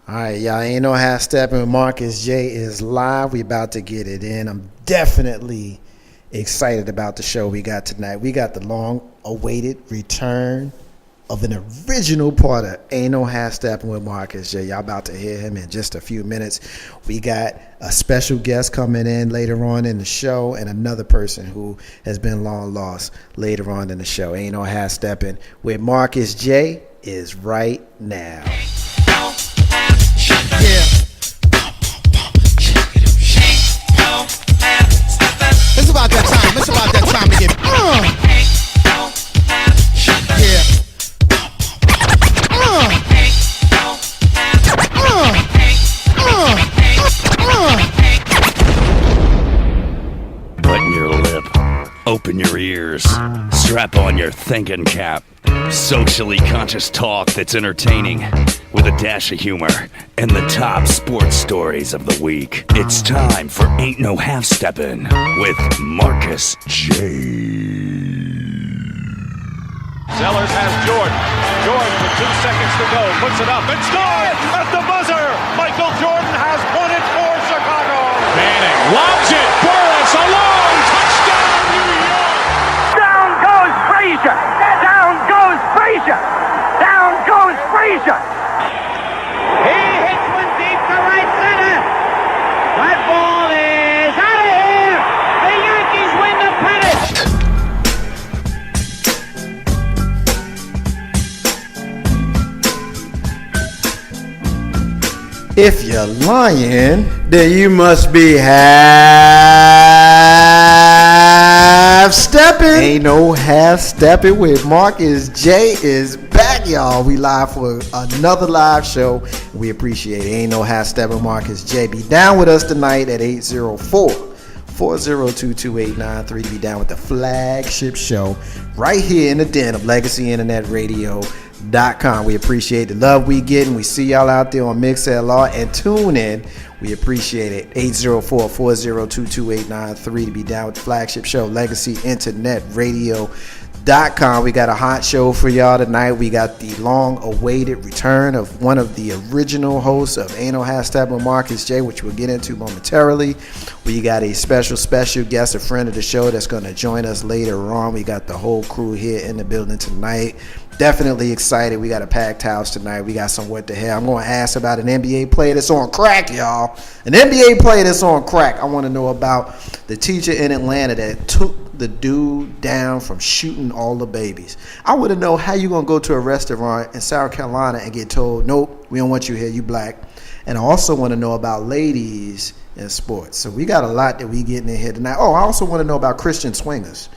All right, y'all. Ain't no half stepping with Marcus J is live. We about to get it in. I'm definitely excited about the show we got tonight. We got the long-awaited return of an original part of Ain't No Half Stepping with Marcus J. Y'all about to hear him in just a few minutes. We got a special guest coming in later on in the show and another person who has been long lost later on in the show. Ain't No Half Stepping with Marcus J is right now. Yeah. It's about that time. It's about that time to get. Yeah. Button your lip, open your ears, strap on your thinking cap. Socially conscious talk that's entertaining with a dash of humor and the top sports stories of the week. It's time for Ain't No Half Steppin' with Marcus J. Sellers has Jordan. Jordan with 2 seconds to go. Puts it up and scores at the buzzer. Michael Jordan has won it for Chicago. Manning lobs it. Burris alone. Touchdown, New York. Down goes Frazier. Down goes Frazier. Down goes Frazier. He hits one deep to right center. That ball is out of here. The Yankees win the pennant. If you're lying, then you must be half stepping. Ain't no half stepping with Marcus J is back, y'all. We live for another live show. We appreciate it. Ain't no half stepping Marcus J. Be down with us tonight at 804-402-2893 to be down with the flagship show right here in the den of Legacy Internet Radio.com. We appreciate the love we get, and we see y'all out there on MixLR and tune in. We appreciate it. 804-402-2893 to be down with the flagship show, Legacy Internet Radio.com. We got a hot show for y'all tonight. We got the long-awaited return of one of the original hosts of Ain't No Half Steppin' with Marcus J, which we'll get into momentarily. We got a special guest, a friend of the show that's going to join us later on. We got the whole crew here in the building tonight. Definitely excited. We got a packed house tonight. We got some what the hell. I'm going to ask about an NBA player that's on crack, y'all. An NBA player that's on crack. I want to know about the teacher in Atlanta that took the dude down from shooting all the babies. I want to know how you going to go to a restaurant in South Carolina and get told, nope, we don't want you here, you black. And I also want to know about ladies in sports. So we got a lot that we getting in here tonight. Oh, I also want to know about Christian swingers.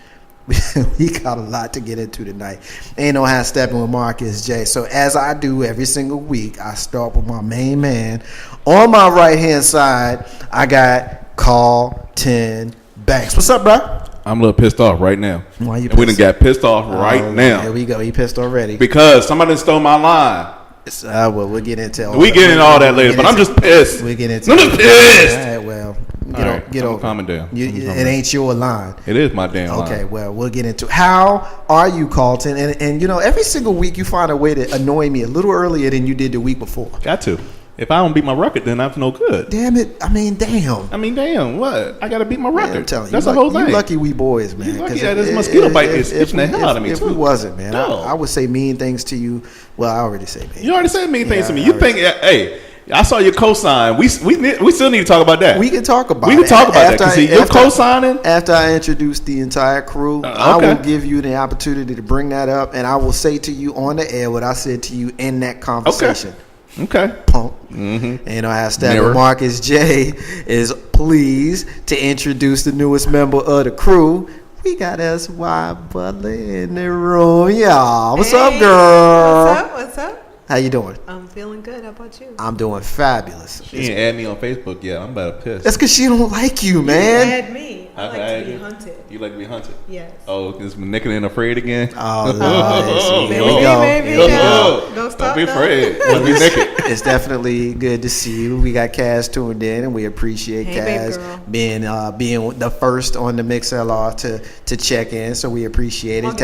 We got a lot to get into tonight. Ain't no half stepping with Marcus J. So as I do every single week, I start with my main man. On my right hand side, I got Carlton Banks. What's up, bro? I'm a little pissed off right now. Why you pissed? We done got pissed off right now. Here we go. He pissed already. Because somebody stole my line. Well, we'll get into all we get into all that later, but I'm just pissed. We get into I'm just pissed. All right, well, get over. Calm down. It ain't your line. It is my damn line. Okay, well, we'll get into it. How are you, Carlton? And you know, every single week you find a way to annoy me a little earlier than you did the week before. Got to. If I don't beat my record, then that's no good. Damn it. I mean, damn. What? I got to beat my record. Man, I'm telling you. That's the whole thing. You lucky we boys, man. You lucky that this mosquito bite is itching the hell out of me, If too. we wasn't, man, No. I would say mean things to you. Well, I already say mean. You already said mean things to me. I You already think, hey, I saw your cosign. We still need to talk about that. We can talk about it. We can talk about that. Because you're co-signing. After I introduce the entire crew, I will give you the opportunity to bring that up, and I will say to you on the air what I said to you in that conversation. Okay. Punk. Mm-hmm. And I asked that Marcus J is pleased to introduce the newest member of the crew. We got S.Y. Butler in the room, y'all. What's up, girl? What's up? How you doing? I'm feeling good. How about you? I'm doing fabulous. She ain't add me on Facebook yet. I'm about to piss. That's because she don't like you, man. You add me. I like to be hunted. You like to be hunted? Yes. Oh, is Naked and Afraid again? Oh, Lord. Here we go. Maybe. Here we go. Don't stop. Don't be afraid. Don't be naked. It's definitely good to see you. We got Kaz tuned in, and we appreciate Kaz being the first on the MixLR to check in. So we appreciate it.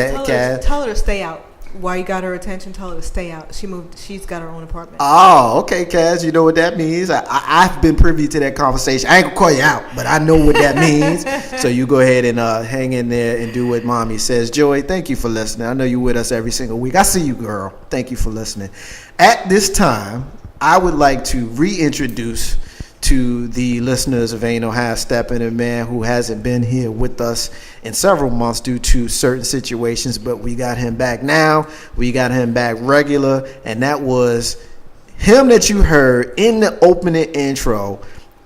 Tell her to stay out. why you got her attention, tell her to stay out. She's got her own apartment. Oh, okay, Kaz. You know what that means. I've been privy to that conversation. I ain't gonna call you out, but I know what that means. So you go ahead and hang in there and do what Mommy says. Joy, thank you for listening. I know you're with us every single week. I see you, girl. Thank you for listening. At this time, I would like to reintroduce to the listeners of Ain't No Half Steppin', a man who hasn't been here with us in several months due to certain situations, but we got him back now. We got him back regular, and that was him that you heard in the opening intro.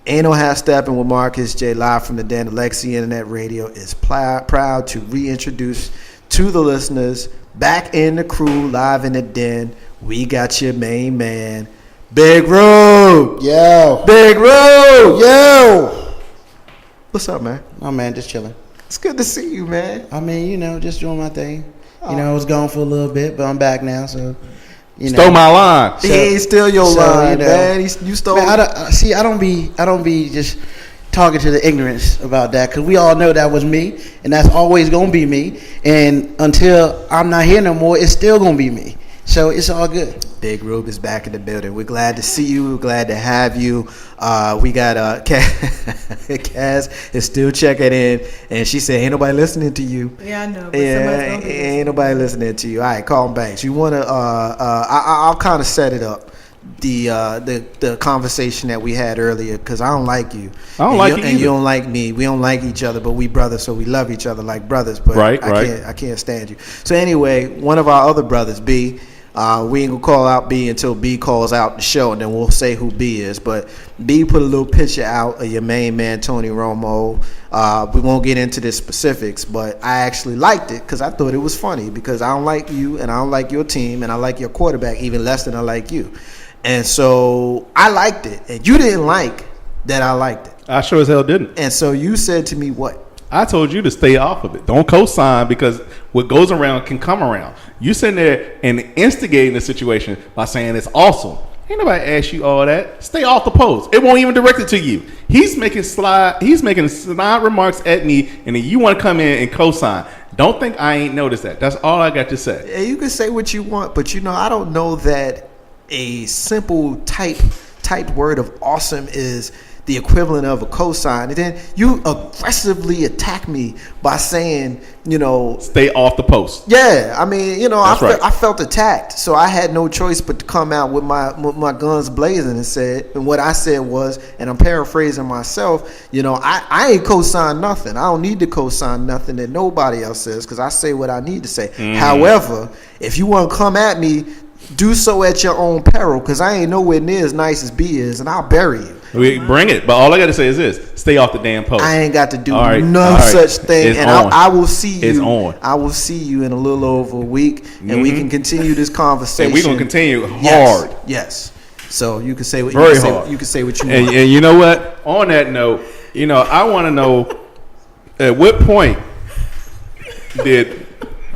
Ain't No Half Steppin' with Marcus J, live from the Den. Alexi Internet Radio is proud to reintroduce to the listeners, back in the crew, live in the Den. We got your main man, Big Rude. Yo. Big Rude. Yo. What's up, man? Oh, man, just chilling. It's good to see you, man. I mean, just doing my thing. I was gone for a little bit, but I'm back now, so, Stole my line. He ain't steal your line, man. You stole. Man, I don't be just talking to the ignorance about that, because we all know that was me, and that's always going to be me. And until I'm not here no more, it's still going to be me. So it's all good. Big Rube is back in the building. We're glad to see you. We're glad to have you. We got Kaz is still checking in, and she said, "Ain't nobody listening to you." Yeah, I know. But Yeah, ain't nobody listening to you. All right, call him back. You wanna? I'll kind of set it up. The conversation that we had earlier, because I don't like you. I don't like you and either. you don't like me. We don't like each other, but we brothers, so we love each other like brothers. But I can't stand you. So anyway, one of our other brothers, B. We ain't gonna call out B until B calls out the show, and then we'll say who B is. But B put a little picture out of your main man, Tony Romo. We won't get into the specifics, but I actually liked it because I thought it was funny, because I don't like you and I don't like your team and I like your quarterback even less than I like you. And so I liked it, and you didn't like that I liked it. I sure as hell didn't. And so you said to me, what? I told you to stay off of it. Don't co-sign, because what goes around can come around. You sitting there and instigating the situation by saying it's awesome. Ain't nobody asked you all that. Stay off the post. It won't even direct it to you. He's making snide remarks at me, and then you want to come in and co-sign. Don't think I ain't noticed that. That's all I got to say. Yeah, you can say what you want, but I don't know that a simple typed word of awesome is the equivalent of a cosign. And then you aggressively attack me by saying, stay off the post. Yeah, I mean, I felt attacked, so I had no choice but to come out with my guns blazing and what I said was, and I'm paraphrasing myself, I ain't co-sign nothing. I don't need to co-sign nothing that nobody else says, because I say what I need to say. However, if you want to come at me, do so at your own peril, because I ain't nowhere near as nice as B is, and I'll bury you. We bring it, but all I got to say is this: stay off the damn post. I ain't got to do no such thing, and I will see you. It's on. I will see you in a little over a week, and we can continue this conversation. And we're gonna continue hard. Yes. So you can say what hard. You can say what you want. And you know what? On that note, I want to know at what point did.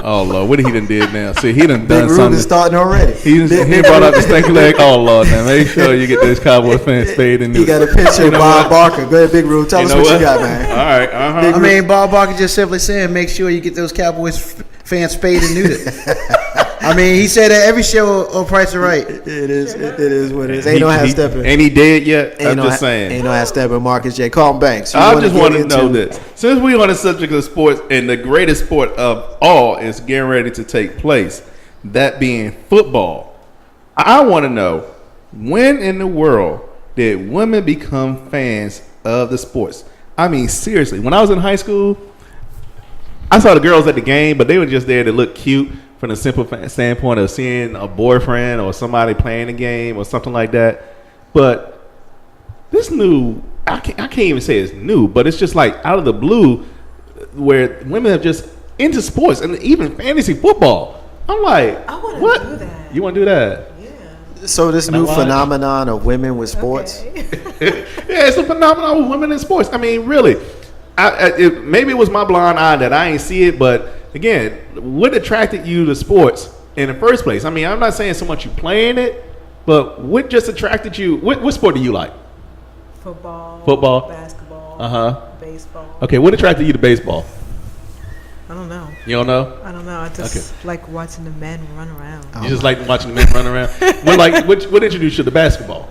Oh Lord, what he done did now? See, he done Big something. Big is starting already. He brought up the stinky leg. Oh Lord, now make sure you get this Cowboy fan spade in. He got a picture of Bob Barker. Go ahead, Big Rube. Tell us what you got, man. All right. I mean, Bob Barker just simply saying, make sure you get those Cowboys fans spayed and neutered. I mean, he said that every show on Price is Right. It is what it is. Ain't no half stepping. Ain't he dead yet? I'm just saying. Ain't no half stepping. Marcus J. Carlton Banks. I just want to know this. Since we're on the subject of sports, and the greatest sport of all is getting ready to take place, that being football, I want to know, when in the world did women become fans of the sports? I mean, seriously, when I was in high school, I saw the girls at the game, but they were just there to look cute from the simple standpoint of seeing a boyfriend or somebody playing a game or something like that. But this new, I can't even say it's new, but it's just like out of the blue, where women are just into sports and even fantasy football. I'm like, I want what? to do that. You want to do that? Yeah. So this new phenomenon of women with sports? Okay. Yeah, it's a phenomenon with women in sports. I mean, really. Maybe it was my blind eye that I ain't see it, but again, what attracted you to sports in the first place? I mean, I'm not saying so much you playing it, but what just attracted you? What sport do you like? Football. Football. Basketball. Baseball. Okay, what attracted you to baseball? I don't know. You don't know? I don't know. I just like watching the men run around. You just like watching the men run around. What introduced you to basketball?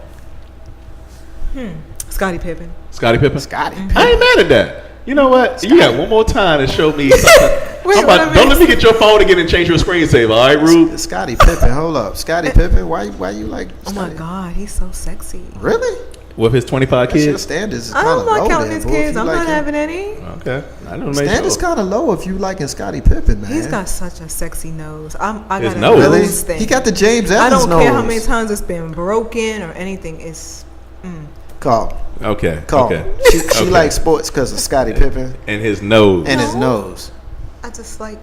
Scottie Pippen. Scottie Pippen. Scottie. I ain't mad at that. You know what? You got one more time to show me something. Don't let me get your phone again and change your screensaver. All right, Rube? Scottie Pippen. Hold up. Scottie Pippen. Why you like Oh my Scottie? God, he's so sexy. Really? With his 25 That's your kids? standards is I'm kind of low not counting there, his boy. If kids. you I'm like not him. having any. Okay. I don't make Standards sure. kind of low if you liking Scottie Pippen, man. He's got such a sexy nose. I His got a nose? really. nose thing. He got the James I Evans don't nose. care how many times it's been broken or anything. It's Call. Okay. Call. Okay. She Okay. likes sports because of Scottie Pippen And his nose. and his nose. I just like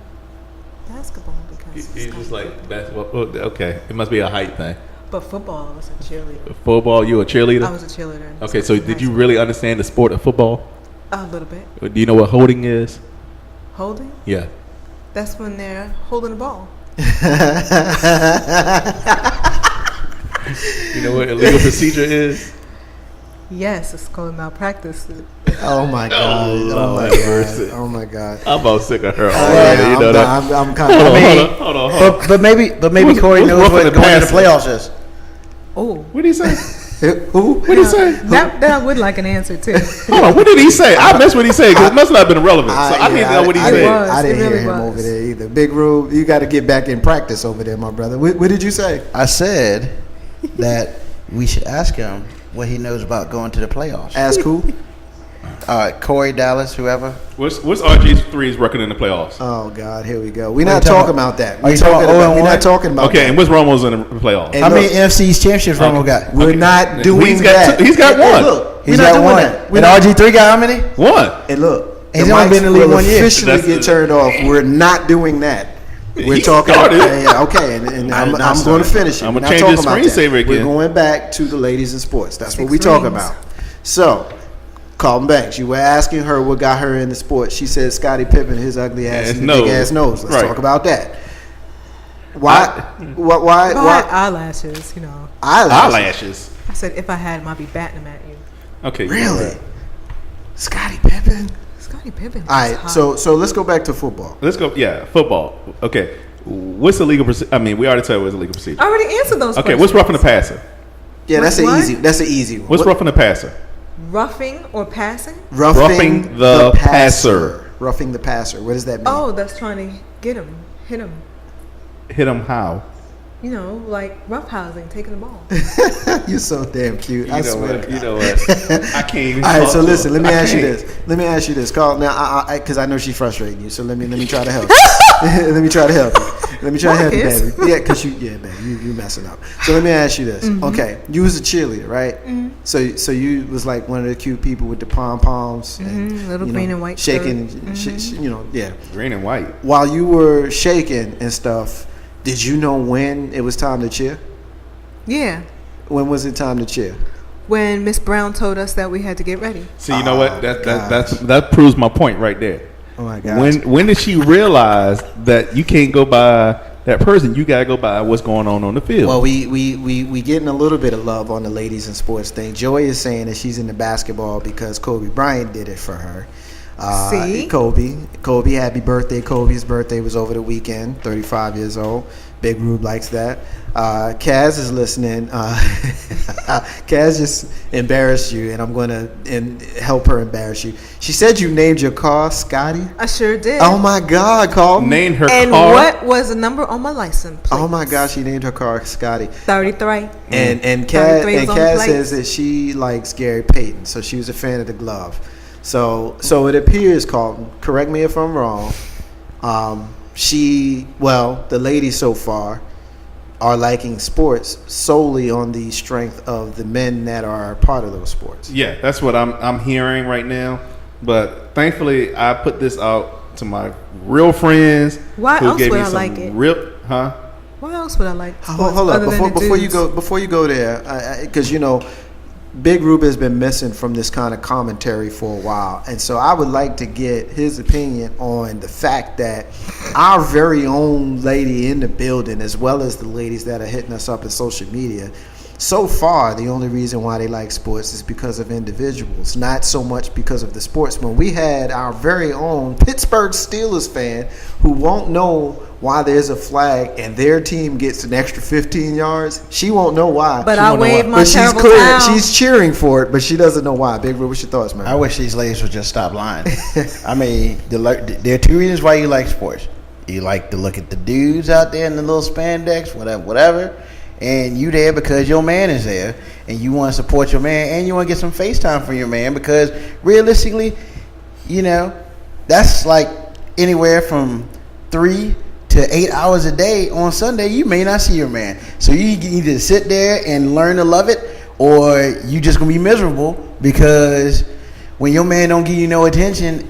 basketball because. He's it's just Scottie like Pippen. basketball. Oh, okay. It must be a height thing. But football, I was a cheerleader. Football, you a cheerleader? I was a cheerleader. Okay, so did you really understand the sport of football? A little bit. Do you know what holding is? Holding? Yeah. That's when they're holding the ball. You know what illegal procedure is? Yes, it's called malpractice. Oh my god! Oh my Lord have mercy. god! Oh my god! I'm about sick of her Yeah, already. You know that? I'm kind Hold of. on, hold on, hold on. But maybe Who's- Corey who's knows roughing what the going to the passer? playoffs is. Oh, What did he say? Who? What did he say? that I would like an answer to. Hold on. What did he say? I missed what he said because it must not have been relevant. So I need to know what he I said. didn't, was. I didn't It hear really him was. over there either. Big Rube, you got to get back in practice over there, my brother. What did you say? I said that we should ask him what he knows about going to the playoffs. Ask who? Corey, Dallas, whoever. What's RG3's record in the playoffs? Oh God, here we go. We're Are not you talking talking- about that. are you talking We're 0-1? not talking about Okay, that. and what's Romo's in the playoffs? And How many look, NFC's championships Romo got? We're not doing He's got that. he's got Hey, one. look, He's we're not got doing one. that. We're And not- RG3 got how many? One. And look, He's the only mics been in the league will 1 year. officially That's get the- turned off. We're not doing that. We're He talking. started. Yeah, okay, and I I'm did not going to start. finish it. I'm We're gonna not change this talking about that. screensaver again. We're going back to the ladies in sports. That's what 6 we talking rings. about. So, Carlton Banks, you were asking her what got her into sports. She said Scottie Pippen, his ugly ass, and nose. big ass nose. Let's Right. talk about that. Why? Why? If I had eyelashes, Eyelashes. Eyelashes. I said if I had them, I'd be batting them at you. Okay. you know Really? what? Scottie Pippen. Scottie Pippen. All right. So let's go back to football. Let's go. Yeah, football. Okay. What's the legal procedure? I mean, we already said what's the legal procedure. I already answered those. Okay. questions. What's roughing the passer? Yeah, that's What? an easy. That's an easy one. What's roughing the passer? Roughing or passing? Roughing the passer. Roughing the passer. What does that mean? Oh, that's trying to get him, hit him. Hit him how? Like roughhousing, taking the ball. You're so damn cute. I swear to God. You know what? I can't even. All right, talk so to listen. him. Let me I ask you can't. this. Let me ask you this, Carl. Now, because I know she's frustrating you, so let me try to help. You. Let me try to help you. Let me try to help you, Marcus. baby. Yeah, because baby, you messing up. So let me ask you this. Okay, you was a cheerleader, right? So you was like one of the cute people with the pom poms, Little green and white shaking, skirt. yeah. Green and white. While you were shaking and stuff, did you know when it was time to cheer? Yeah. When was it time to cheer? When Miss Brown told us that we had to get ready. See, you know what? gosh. That proves my point right there. Oh my gosh. When did she realize that you can't go by that person? You gotta go by what's going on the field. Well, we getting a little bit of love on the ladies in sports thing. Joy is saying that she's into basketball because Kobe Bryant did it for her. See? Kobe, happy birthday. Kobe's birthday was over the weekend, 35 years old. Big Rube likes that. Kaz is listening. Kaz just embarrassed you, and I'm going to help her embarrass you. She said you named your car Scotty. I sure did. Oh, my God, Carl. Named her and car. what was the number on my license plate? Oh, my God, she named her car Scotty. 33. And 33 Kaz was on the plate. says that she likes Gary Payton, so she was a fan of the glove. So it appears, Carlton, correct me if I'm wrong, the ladies so far are liking sports solely on the strength of the men that are part of those sports. Yeah, that's what I'm hearing right now. But thankfully, I put this out to my real friends. Why who else gave would me I some like it? Huh? Why else would I like sports Hold up, other than the before you go there, because Big Rube has been missing from this kind of commentary for a while, and so I would like to get his opinion on the fact that our very own lady in the building, as well as the ladies that are hitting us up in social media, so far, the only reason why they like sports is because of individuals, not so much because of the sportsmen. We had our very own Pittsburgh Steelers fan who won't know why there's a flag and their team gets an extra 15 yards. She won't know why. But I wave my But she's terrible clear. towel. She's cheering for it, but she doesn't know why. Big Red, what's your thoughts, man? I wish these ladies would just stop lying. I mean, there are two reasons why you like sports. You like to look at the dudes out there in the little spandex, whatever. And you there because your man is there, and you want to support your man, and you want to get some FaceTime from your man, because realistically, you know, that's like anywhere from 3 to 8 hours a day. On Sunday, you may not see your man, so you either sit there and learn to love it, or you just gonna be miserable because when your man don't give you no attention,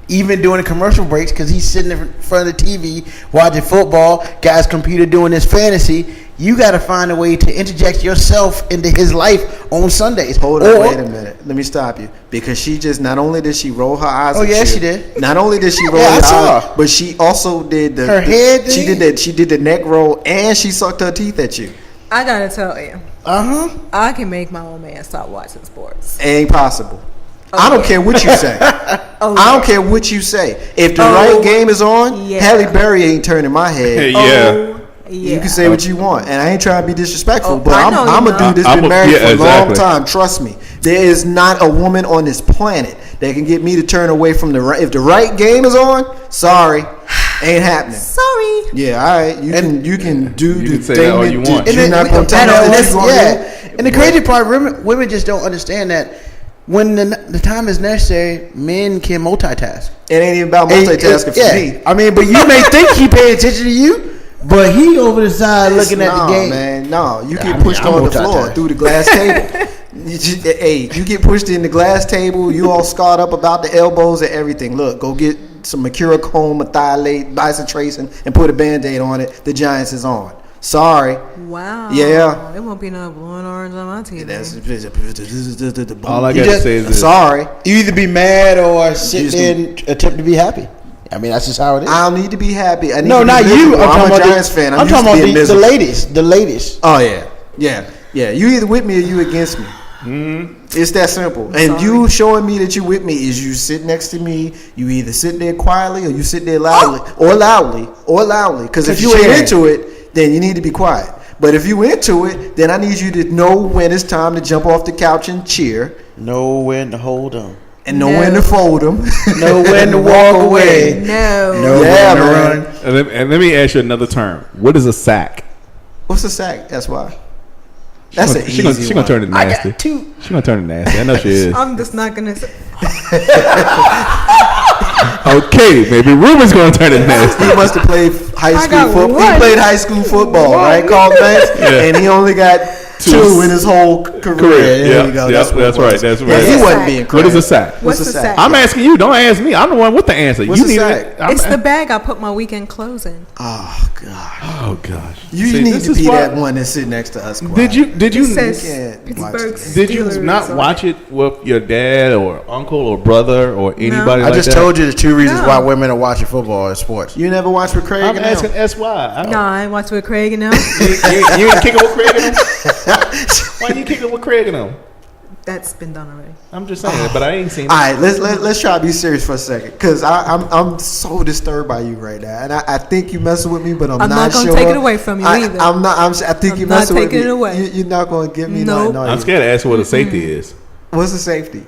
even during the commercial breaks, because he's sitting in front of the TV watching football, got his computer doing his fantasy. You got to find a way to interject yourself into his life on Sundays. Hold on, wait a minute. Let me stop you. Because she just, not only did she roll her eyes. Oh, at yeah, you, she did. Not only did she roll Yeah, I her saw eyes, her. but she also did Her head She thing? did that. She did the neck roll, and she sucked her teeth at you. I gotta tell you, I can make my own man stop watching sports. Ain't possible. Oh, I don't yeah. care what you say. Oh, I don't yeah. care what you say. If the Oh, right game is on, yeah. Halle Berry ain't turning my head. Yeah. Yeah. You can say what you want, and I ain't trying to be disrespectful, Oh, but I know I'm you a know. dude that's I'm been a- married yeah, for a long exactly. time. Trust me, there is not a woman on this planet that can get me to turn away from the right. If the right game is on, sorry, ain't happening. Sorry. Yeah, all right. You can do you the can say thing that all you want. You're And not then- gonna tell me and that that's- you're gonna yeah. do. And the crazy part, women just don't understand that when the time is necessary, men can multitask. It ain't even about multitasking for me. I mean, but you may think he paying attention to you, but he over the side looking at the game. Man, no, you I get mean, pushed I'm on the multitasking. floor through the glass table. You get pushed in the glass table. You all scarred up about the elbows and everything. Look, go get some Mercurochrome, methylate, bisotracin, and put a Band-Aid on it. The Giants is on. Sorry. Wow. Yeah. It won't be no blue and orange on my TV. All I You gotta just- say is this. Sorry. You either be mad or sit just- there and attempt to be happy. I mean, that's just how it is. I don't need to be happy. I need No, to be not you. miserable. I'm talking a about Giants fan. I'm used talking to about being the miserable. ladies. The ladies. Oh yeah. You either with me or you against me. It's that simple. And you showing me that you with me is you sit next to me. You either sit there quietly or you sit there loudly, or loudly. Because if you ain't sharing. into it, then you need to be quiet. But if you into it, then I need you to know when it's time to jump off the couch and cheer, Know when to hold on. and know when to fold them, Know when to walk away. No. Know Yeah, when to man. run. And let me ask you another term. What is a sack? What's a sack? That's why. That's an She easy gonna one. turn it I nasty. got two. She gonna turn it nasty. I know she is. I'm just not gonna say. Okay, maybe Ruben's gonna turn it nasty. He must have played high I school got football. He one. played high school football, right, Carl Banks? And he only got two in his whole career. There Yeah, you go. yeah, That's what it that's was. right, that's Yeah, right. he What's a wasn't sack? being What crazy. is a sack? What's a sack? I'm asking you. Don't ask me. I'm the one with the answer. What's you a need sack? it. It's the bag I put my weekend clothes in. Oh God! Oh gosh. You See, need this to is be why- that one that sit next to us. Did you It says can't watch Pittsburgh this. did you Steelers not on watch it with your dad or uncle or brother or anybody I like just that? told you the two reasons No. why women are watching football and sports. You never watched with Craig I'm and asking. them? That's why. No, I ain't watched with Craig and them. You ain't kicking with Craig and them. Why you kicking with Craig and them? That's been done already. I'm just saying, but I ain't seen it. All right, let's try to be serious for a second, because I'm so disturbed by you right now, and I think you messing with me, but I'm not gonna sure. take it away from you either. I think I'm you not messing with taking me. it away. You're not gonna give me Nope. nothing. I'm scared to ask what a safety is. What's the safety?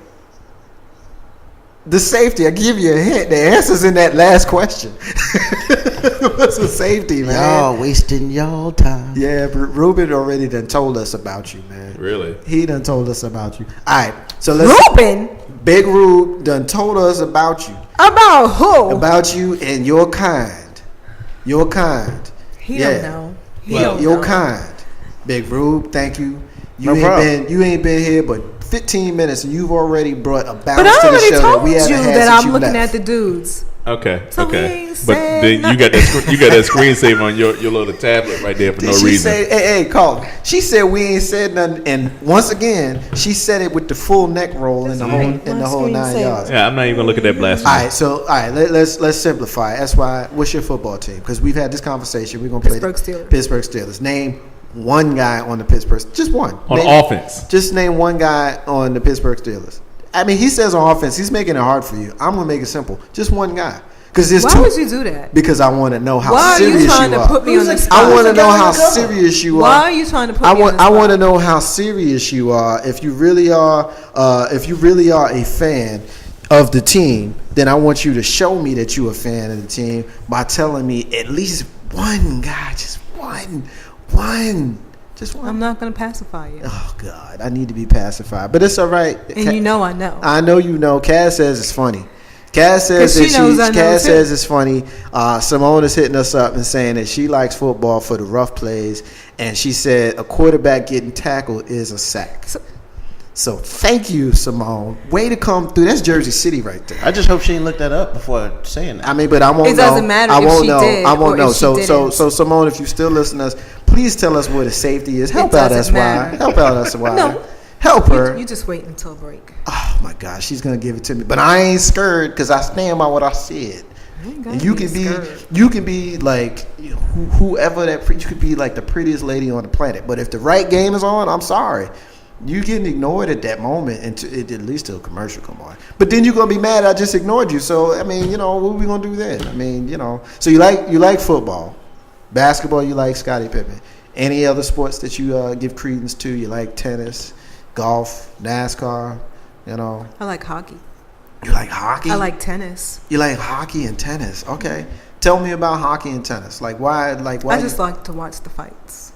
The safety. I give you a hint. The answer's in that last question. What's the safety, man? Y'all wasting y'all time. Yeah, but Ruben already done told us about you, man. Really? He done told us about you. All right, so let's. Ruben? Big Rube done told us about you. About who? About you and your kind. Your kind. He Yeah. don't know. He don't Your know. kind. Big Rube, thank you. No problem. You ain't been here but 15 minutes and you've already brought a But balance I to the already show told that we you haven't had that since I'm you looking left. at the dudes. Okay. So he okay. ain't But said then you got that screensaver on your little tablet right there for no She reason. said, hey, Carl. She said we ain't said nothing, and once again, she said it with the full neck roll in the whole 9 yards. Yeah, I'm not even gonna look at that blasphemy. All right. Let's simplify. That's why. What's your football team? Because we've had this conversation. We're gonna play Pittsburgh Steelers. Pittsburgh Steelers. Name one guy on the Pittsburgh, just one On offense. Just name one guy on the Pittsburgh Steelers. I mean, he says on offense, he's making it hard for you. I'm gonna make it simple. Just one guy. Why would you do that? Because I want to know how Why serious you are. Why are you trying to put me on the spot? I want to know how serious you are. Why are you trying to put me on the spot? I want to know how serious you are. If you really are a fan of the team, then I want you to show me that you're a fan of the team by telling me at least one guy, just one. Just one. I'm not going to pacify you. Oh, God. I need to be pacified. But it's all right. And you know I know. I know you know. Cass says it's funny. Cass says it's funny. Simone is hitting us up and saying that she likes football for the rough plays. And she said a quarterback getting tackled is a sack. So thank you, Simone. Way to come through. That's Jersey City right there. I just hope she didn't look that up before saying that. I mean, but I won't know. It doesn't matter I if won't she know. did I won't or know. if she So didn't. Simone, if you still listen to us, please tell us what a safety is. Help out us why. Help out us why. No. Help her. You just wait until break. Oh my gosh, she's gonna give it to me. But I ain't scared because I stand by what I said. And you can be like whoever you could be like the prettiest lady on the planet. But if the right game is on, I'm sorry. You getting ignored at that moment at least till a commercial come on. But then you're gonna be mad I just ignored you. So I mean, what are we gonna do then? I mean, So you like football, basketball. You like Scottie Pippen. Any other sports that you give credence to? You like tennis, golf, NASCAR. I like hockey. You like hockey? I like tennis. You like hockey and tennis. Okay. Tell me about hockey and tennis. Why? I just like to watch the fights.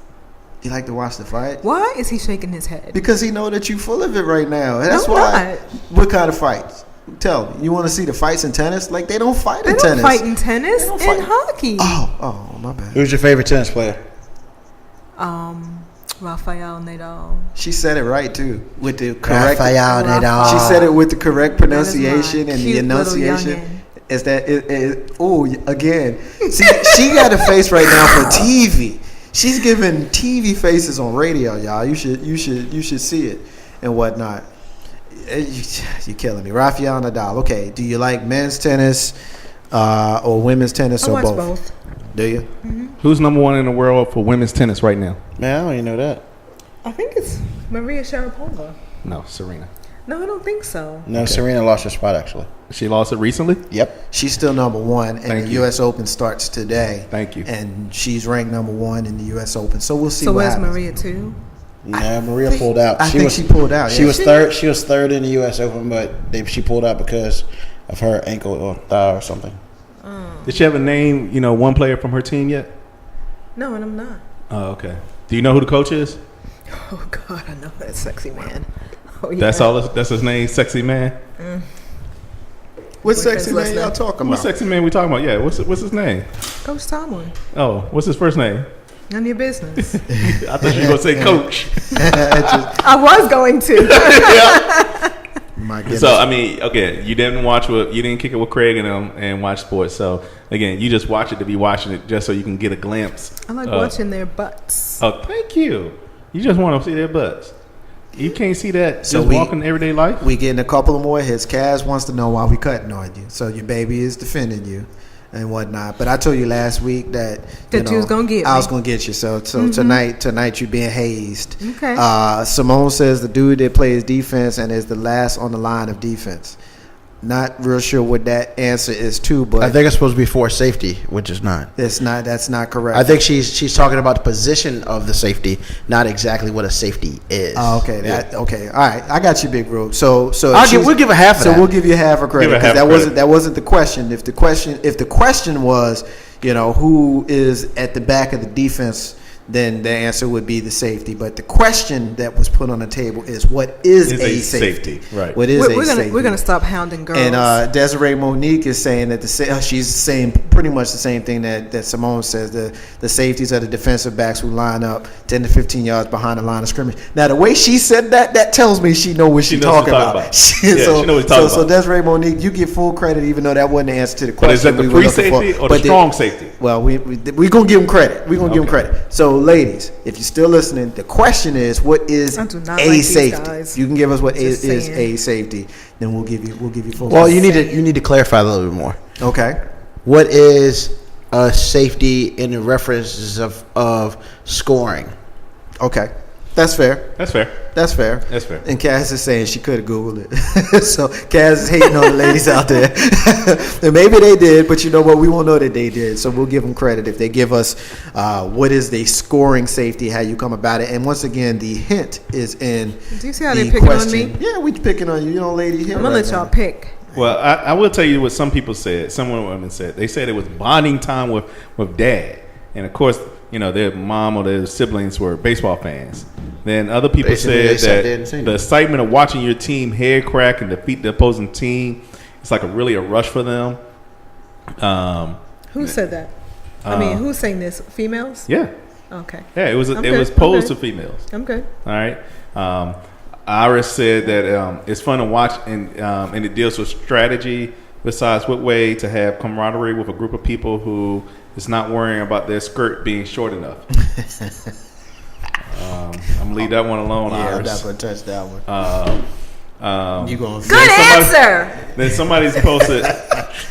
You like to watch the fight? Why is he shaking his head? Because he know that you full of it right now. That's no, why. Not. What kind of fights? Tell me. You want to see the fights in tennis? They don't fight in tennis. They don't fight in tennis and hockey. Oh, my bad. Who's your favorite tennis player? Rafael Nadal. She said it right too, with the correct. Rafael Nadal. She said it with the correct pronunciation and the enunciation. Is that again? See, she got a face right now for TV. She's giving TV faces on radio, y'all. You should see it and whatnot. You're killing me, Rafael Nadal. Okay, do you like men's tennis or women's tennis or both? Do you? Mm-hmm. Who's number one in the world for women's tennis right now? Man, I don't even know that. I think it's Maria Sharapova. No, Serena. No, I don't think so. No, okay. Serena lost her spot actually. She lost it recently? Yep. She's still number one, and the U.S. Open starts today. Thank you. And she's ranked number one in the U.S. Open. So we'll see. So what where's happens. Maria too? No, Maria pulled out. I think she pulled out. She was third. She was third in the U.S. Open, but she pulled out because of her ankle or thigh or something. Did she have a name? One player from her team yet? No, and I'm not. Oh, okay. Do you know who the coach is? Oh God, I know that sexy man. Oh, yeah. That's his name, sexy man. What sexy man y'all talking about? What sexy man we talking about? Yeah, what's his name? Coach Tomlin. Oh, what's his first name? None of your business. I thought you were gonna say Coach. I was going to. My goodness. So I mean, okay, you didn't kick it with Craig and them and watch sports. So again, you just watch it to be watching it, just so you can get a glimpse. I like watching their butts. Oh, thank you. You just want to see their butts. You can't see that just walking everyday life. We getting a couple of more hits. Kaz wants to know why we cutting on you. So your baby is defending you and whatnot. But I told you last week that you was gonna get me. I was gonna get you. So tonight you being hazed. Okay. Simone says the dude that plays defense and is the last on the line of defense. Not real sure what that answer is too, but I think it's supposed to be for safety, which is not. That's not correct. I think she's talking about the position of the safety, not exactly what a safety is. Oh, okay. Okay. All right. I got you, Big Rube. So we'll give a half of that. So we'll give you half a credit because that wasn't the question. If the question was, who is at the back of the defense, then the answer would be the safety. But the question that was put on the table is, what is a safety? Right. What is a safety? We're gonna stop hounding girls. And Desiree Monique is saying that she's saying pretty much the same thing that Simone says. The safeties are the defensive backs who line up 10 to 15 yards behind the line of scrimmage. Now the way she said that tells me she knows what she's talking about. She knows what she's talking about. So Desiree Monique, you get full credit, even though that wasn't the answer to the question. But is that the free safety or the strong safety? Well, we gonna give them credit. We're gonna give them credit. So ladies, if you're still listening, the question is, what is a safety? You can give us what is a safety, then we'll give you full. Well, you need to clarify a little bit more. Okay. What is a safety in the references of scoring? Okay. That's fair. That's fair. That's fair. That's fair. And Cass is saying she could have Googled it. So Cass is hating on the ladies out there. And maybe they did, but you know what? We won't know that they did. So we'll give them credit if they give us what is the scoring safety, how you come about it. And once again, the hint is in Do you see how the they picking question. on me? Yeah, we picking on you. You know, lady. I'm going to let y'all pick. Well, I will tell you what some people said. Some women said. They said it was bonding time with dad. And, of course, you know, their mom or their siblings were baseball fans. Then other people Basically, said that the excitement of watching your team head crack and defeat the opposing team, it's like really a rush for them. Who said that? I mean, who's saying this? Females? Yeah. Okay. Yeah, it was posed to females. I'm good. All right. Iris said that it's fun to watch and it deals with strategy besides what way to have camaraderie with a group of people who is not worrying about their skirt being short enough. I'm gonna leave that one alone, Yeah, Iris. I'm not going to touch that one. You going Good answer. Then somebody's posted,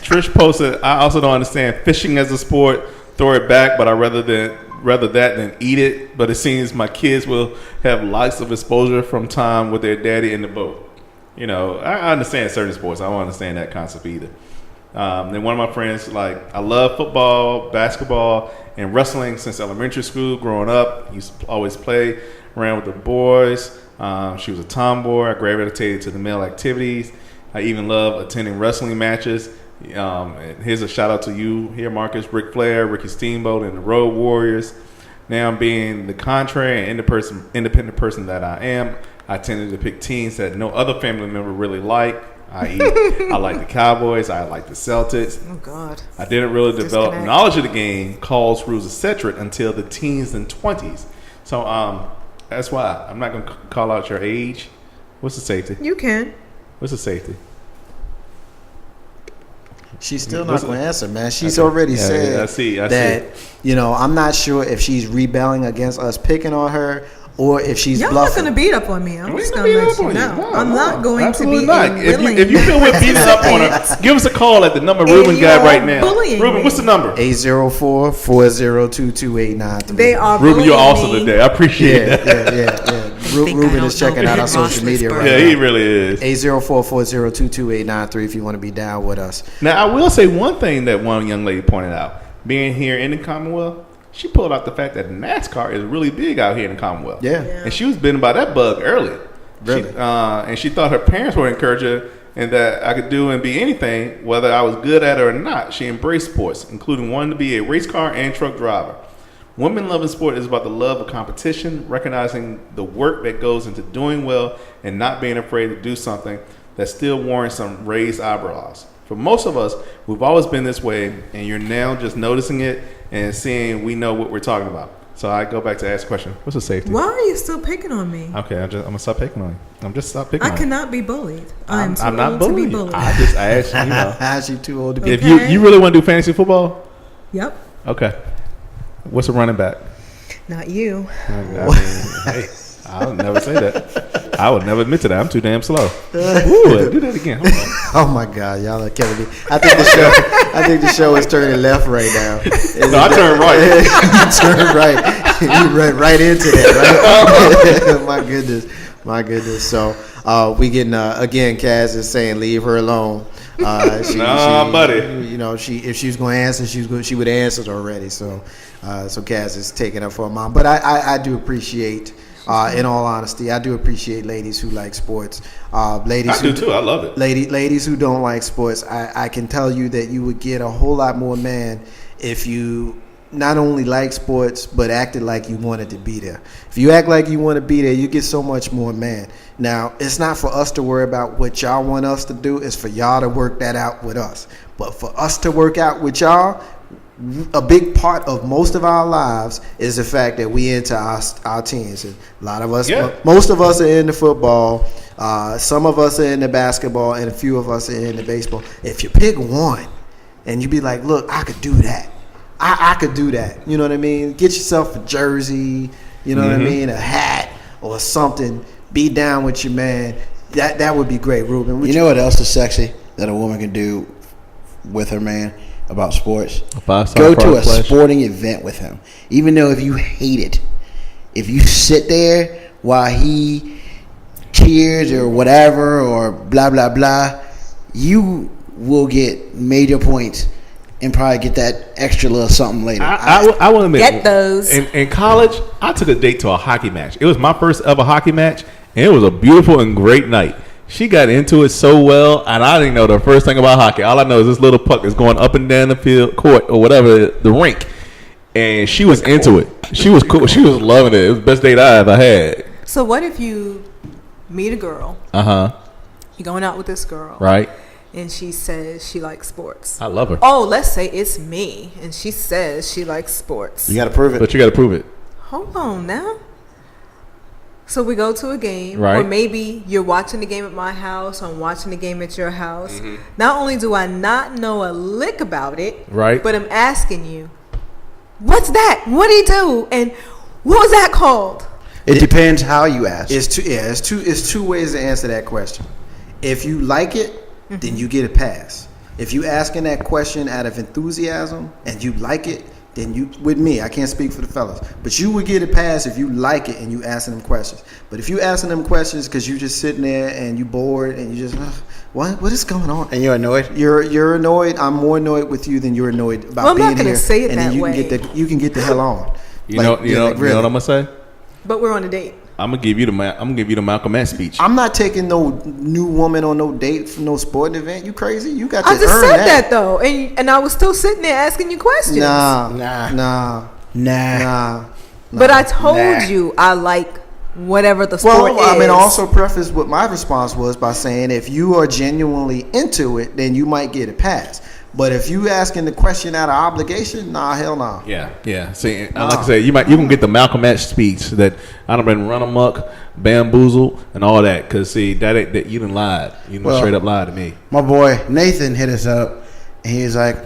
Trish posted, I also don't understand fishing as a sport. Throw it back, but I'd rather that than eat it. But it seems my kids will have lots of exposure from time with their daddy in the boat. You know, I understand certain sports. I don't understand that concept either. Then one of my friends, I love football, basketball, and wrestling since elementary school. Growing up, used to always play around with the boys. She was a tomboy. I gravitated to the male activities. I even love attending wrestling matches. And here's a shout out to you here, Marcus, Ric Flair, Ricky Steamboat, and the Road Warriors. Now, being the contrary and independent person that I am, I tended to pick teams that no other family member really liked. I like the Cowboys. I like the Celtics. Oh, God. I didn't really develop knowledge of the game, calls, rules, etc. until the teens and 20s. So that's why I'm not going to call out your age. What's the safety? You can. What's the safety? She's still not going to answer, man. She's already said I see. that, you know, I'm not sure if she's rebelling against us picking on her or if she's Y'all bluffing. not going to beat up on me. I'm just going to let you know. No, I'm not going absolutely to be not. willing. If you feel we're beating up on her, give us a call at the number Ruben got right now. Ruben, what's the number? 804-402-2893. They are Ruben, you're bullying awesome me. today. I appreciate that. Yeah. Ruben is checking out our social media right now. Yeah, he really is. 804-402-2893 if you want to be down with us. Now, I will say one thing that one young lady pointed out. Being here in the Commonwealth, she pulled out the fact that NASCAR is really big out here in the Commonwealth. Yeah. And she was bitten by that bug early. Really? And she thought her parents would encourage her and that I could do and be anything, whether I was good at it or not. She embraced sports, including wanting to be a race car and truck driver. Women loving sport is about the love of competition, recognizing the work that goes into doing well and not being afraid to do something that still warrants some raised eyebrows. For most of us, we've always been this way, and you're now just noticing it and seeing we know what we're talking about. So I go back to ask the question, what's the safety? Why are you still picking on me? Okay, I'm going to stop picking on you. I'm just stop picking on you. I cannot be bullied. I'm too not old to be bullying you. bullied. I just asked you, She's too old to be. If you really want to do fantasy football? Yep. Okay. What's a running back? Not you. I mean, hey, I would never say that. I would never admit to that. I'm too damn slow. Ooh, do that again. Hold on. Oh my God, y'all are killing me. I think the show is turning left right now. No, I turned right. You turned right. You ran right into that, right? My goodness. So we getting again. Kaz is saying leave her alone. Buddy. You know, if she was going to answer, she would have answered already. So Kaz is taking up for her mom. But I do appreciate. In all honesty, I do appreciate ladies who like sports. Ladies I do too. I love it. Ladies who don't like sports, I can tell you that you would get a whole lot more man if you not only like sports but acted like you wanted to be there. If you act like you want to be there, you get so much more man. Now, it's not for us to worry about what y'all want us to do. It's for y'all to work that out with us. But for us to work out with y'all, a big part of most of our lives is the fact that we into our teams. And a lot of us, most of us are into football. Some of us are into basketball, and a few of us are into baseball. If you pick one, and you be like, "Look, I could do that. I could do that." You know what I mean? Get yourself a jersey. You know what I mean? A hat or something. Be down with your man. That would be great, Ruben. You know what else is sexy that a woman can do with her man? About sports, go to a sporting event with him. Even though if you hate it, if you sit there while he cheers or whatever or blah blah blah, you will get major points and probably get that extra little something later. I will admit, Get those. In college, I took a date to a hockey match. It was my first ever hockey match, and it was a beautiful and great night. She got into it so well, and I didn't know the first thing about hockey. All I know is this little puck is going up and down the field, court, or whatever, the rink. And she was into it. She was cool. She was loving it. It was the best date I ever had. So what if you meet a girl? You're going out with this girl, Right. and she says she likes sports. I love her. Oh, let's say it's me, and she says she likes sports. You got to prove it. But you got to prove it. Hold on now. So we go to a game, Right. or maybe you're watching the game at my house, or I'm watching the game at your house. Mm-hmm. Not only do I not know a lick about it, Right. but I'm asking you, what's that? What did he do? And what was that called? It depends how you ask. It's two ways to answer that question. If you like it, then you get a pass. If you asking that question out of enthusiasm and you like it, then you, with me, I can't speak for the fellas, but you would get a pass if you like it and you asking them questions. But if you asking them questions because you just sitting there and you bored and you just, what is going on? And you're annoyed? You're annoyed. I'm more annoyed with you than you're annoyed about Well, I'm being not gonna here. say it and then that you way. you can get the hell on. You know what I'm gonna say? But we're on a date. I'm gonna give you the Malcolm X speech. I'm not taking no new woman on no date for no sporting event. You crazy? You got to I just earn said that though, and I was still sitting there asking you questions. Nah. But I told you I like whatever the sport is. Well, I mean, also preface what my response was by saying if you are genuinely into it, then you might get a pass. But if you asking the question out of obligation, nah, hell no. Yeah. See, like I said, you can get the Malcolm X speech that I done been run amok, bamboozled, and all that. Cause see, that you done lied. You done straight up lied to me. My boy Nathan hit us up, and he's like,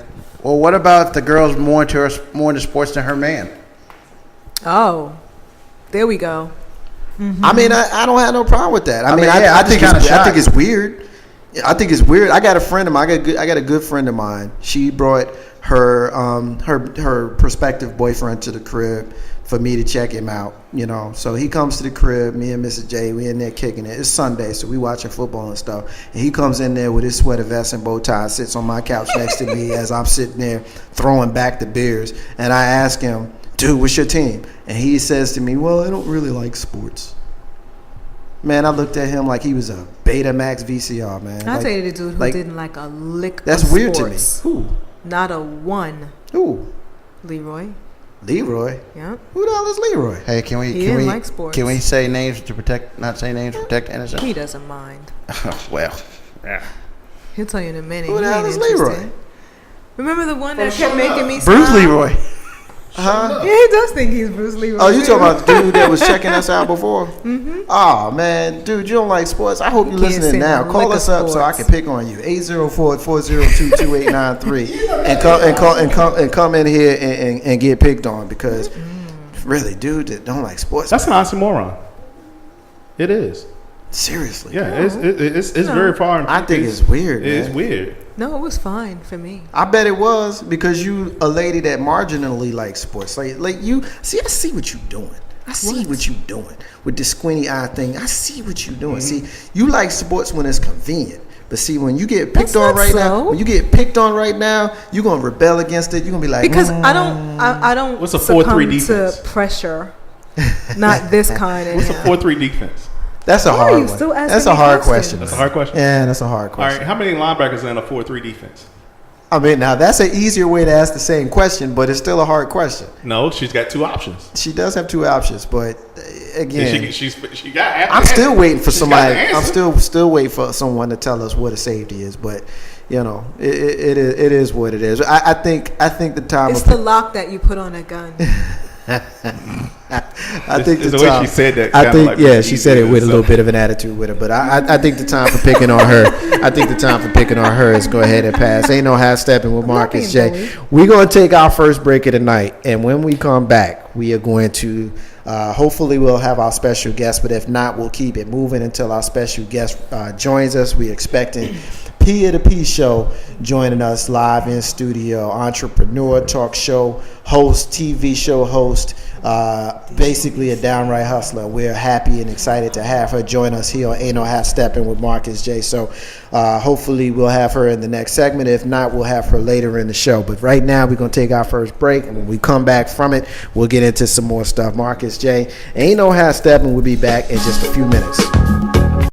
"Well, what about if the girl's more into sports than her man?" Oh, there we go. I mean, I don't have no problem with that. I mean, yeah, I think it's weird. I think it's weird. I got a friend of mine. I got a good friend of mine. She brought her her prospective boyfriend to the crib for me to check him out. You know, so he comes to the crib. Me and Mrs. J, we in there kicking it. It's Sunday, so we watching football and stuff. And he comes in there with his sweater vest and bow tie, sits on my couch next to me as I'm sitting there throwing back the beers. And I ask him, "Dude, what's your team?" And he says to me, "Well, I don't really like sports." Man, I looked at him like he was a Betamax VCR, man. I'll tell you the dude who didn't like a lick that's of weird sports. to me. Who? Not a one. Who? Leroy. Leroy? Yeah. Who the hell is Leroy? Hey, can we? He Can didn't we? like sports. Can we say names to protect? Not say names to protect the innocent. He doesn't mind. Well, He'll tell you in a minute. Who the He hell ain't is Leroy? interested. Remember the one that kept making me smile? Bruce Leroy. Huh? Yeah, he does think he's Bruce Leroy. Oh, you talking about the dude that was checking us out before? Mm-hmm. Oh, man. Dude, you don't like sports? I hope you're can't listening say now. no Call lick us of up so I sports. can pick on you. 804-402-2893. and come in here and get picked on because really, dude that don't like sports. That's an oxymoron. It is. Seriously. Yeah, it's very far. I think it's weird, man. It's weird. No, it was fine for me. I bet it was because you a lady that marginally likes sports. Like you see, I see what you doing. I see what you doing with this squinty eye thing. I see what you doing. See, you like sports when it's convenient. But see, when you get picked That's on not right so. now, when you get picked on right now, you're gonna rebel against it. You're gonna be like, Because I don't What's a 4-3 succumb defense? to pressure. Not this kind. What's a 4-3 defense? That's a Why are hard you one. still asking That's a me hard questions? question. That's a hard question. Yeah, that's a hard All question. right, how many linebackers are in a 4-3 defense? I mean, now that's an easier way to ask the same question, but it's still a hard question. No, she's got two options. She does have two options, but again, And she got. I'm still waiting for She's got somebody. the answer. I'm still waiting for someone to tell us what a safety is. But you know, it is what it is. I think the time. It's the lock that you put on a gun. I think It's the the way time. she said that I kinda think like yeah, really she said it easy, with a so. little bit of an attitude with her. But I think the time for picking on her. I think the time for picking on her is go ahead and pass. Ain't no half stepping with Marcus being J. We're gonna take our first break of the night, and when we come back, we are going to. Hopefully we'll have our special guest, but if not, we'll keep it moving until our special guest joins us. We're expecting P of the P Show, joining us live in studio. Entrepreneur, talk show host, TV show host, basically a downright hustler. We're happy and excited to have her join us here on Ain't No Hat Steppin' with Marcus J. So hopefully we'll have her in the next segment. If not, we'll have her later in the show. But right now we're going to take our first break, and when we come back from it, we'll get into some more stuff. Marcus J. Ain't No Hat Steppin'. We'll be back in just a few minutes.